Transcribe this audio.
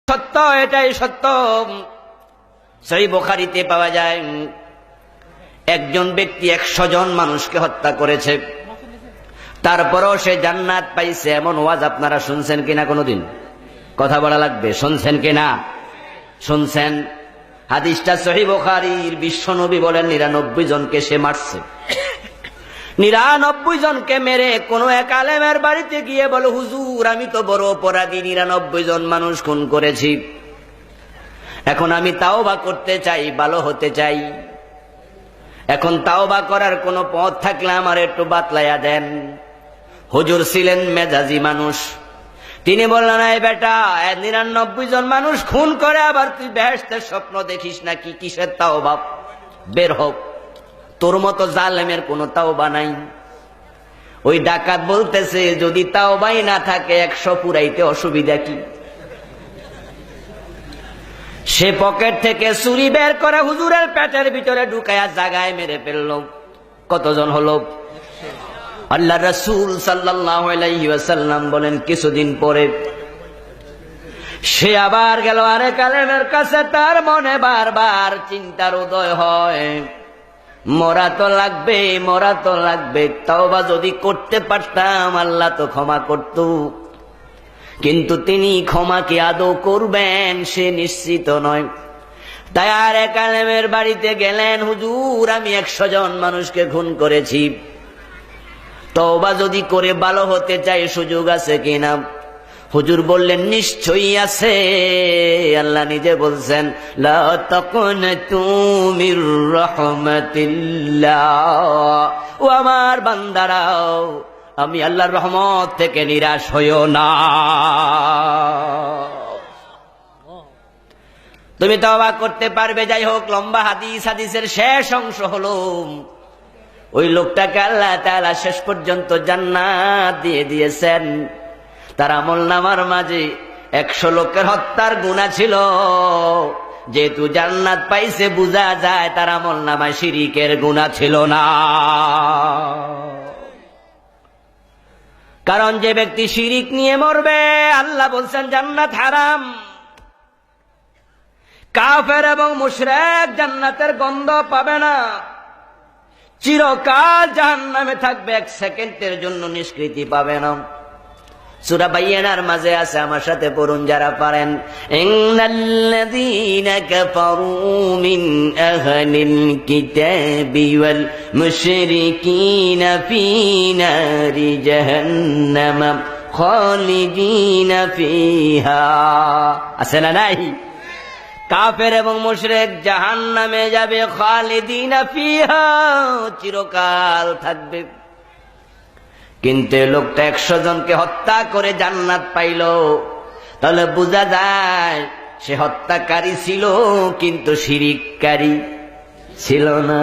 সত্য, এটাই সত্য। সহিহ বুখারীতে পাওয়া যায় একজন ব্যক্তি 100 জন মানুষকে হত্যা করেছে, তারপরও সে জান্নাত পাইছে। এমন ওয়াজ আপনারা শুনছেন কিনা কোনোদিন? কথা বলা লাগবে, শুনছেন কিনা? শুনছেন। হাদিসটা সহিহ বুখারীর। বিশ্বনবী বলেন 99 জনকে সে মারছে। 99 জনকে মেরে কোন এক আলেমের বাড়িতে গিয়ে বলে, হুজুর আমি তো বড় অপরাধী, 99 জন মানুষ খুন করেছি, এখন আমি তাওবা করতে চাই, ভালো হতে চাই, এখন তাওবা করার কোন পথ থাকলে আমার একটু বাতলাইয়া দেন। হুজুর ছিলেন মেজাজি মানুষ। তিনি বললেন, এই বেটা, 99 জন মানুষ খুন করে আবার তুই বেহেশতের স্বপ্ন দেখিস নাকি? কিসের তাওবা? বের হোক, তোর মতো জালেমের কোনো তাওবা নাই। ওই ডাকাত বলতেছে, যদি তাওবাই না থাকে 100 পুরাইতে অসুবিধা কি? সে পকেট থেকে ছুরি বের করে হুজুরের পেটের ভিতরে ঢুকায়া জাগায় মেরে ফেলল। কতজন হলো? আল্লাহ রাসূল সাল্লাল্লাহু আলাইহি ওয়াসাল্লাম বলেন, কিছুদিন পরে সে আবার গেল আরেক আলেমের কাছে। তার মনে বারবার চিন্তার উদয় হয়, মরা তো লাগবে, মরা তো লাগবে, তাওবা যদি করতে পারতাম আল্লাহ তো ক্ষমা করত। কিন্তু তিনি ক্ষমা কি আদৌ করবেন সে নিশ্চিত নয়। তাই আর এক আলেমের বাড়িতে গেলেন, হুজুর আমি 100 জন মানুষকে খুন করেছি, তওবা যদি করে ভালো হতে চাই সুযোগ আছে কিনা? হুজুর বললেন, নিশ্চয়ই আছে। আল্লাহ নিজে বলছেন, লা তাকুনতু মির রাহমাতিল্লাহ, ও আমার বান্দারাও, আমি আল্লাহর রহমত থেকে নিরাশ হইও না। তুমি তওবা করতে পারবে। যাই হোক, লম্বা হাদিস। হাদিসের শেষ অংশ হলো, ওই লোকটাকে আল্লাহ তাআলা শেষ পর্যন্ত জান্নাত দিয়ে দিয়েছেন। তার আমলনামার মাঝে 100 লোকের হত্যার গুনাহ ছিল। যেহেতু জান্নাত পাইছে, বোঝা যায় তার আমলনামায় শিরিকের গুনাহ ছিল না। কারণ যে ব্যক্তি শিরিক নিয়ে মরবে, আল্লাহ বলছেন জান্নাত হারাম। কাফের এবং মুশরিক জান্নাতের গন্ধ পাবে না, চিরকাল জাহান্নামে থাকবে, 1 সেকেন্ডের জন্য নিষ্কৃতি পাবে না। সূরা বাইয়ানার মাঝে আছে, আমার সাথে পড়ুন যারা পারেন। ইন্নাল্লাযীনা কাফারু মিন আহলিল কিতাবি ওয়াল মুশরিকিনা ফী নারি জাহান্নাম খালিদিনা ফিহা। আছে না নাই? কাফের এবং মুশরিক জাহান্নামে যাবে, খালিদিনা ফিহা, চিরকাল থাকবে। কিন্তু লোকটা 100 জনকে হত্যা করে জান্নাত পাইল, তাহলে বোঝা যায় সে হত্যাকারী ছিল কিন্তু শিরিককারী ছিল না।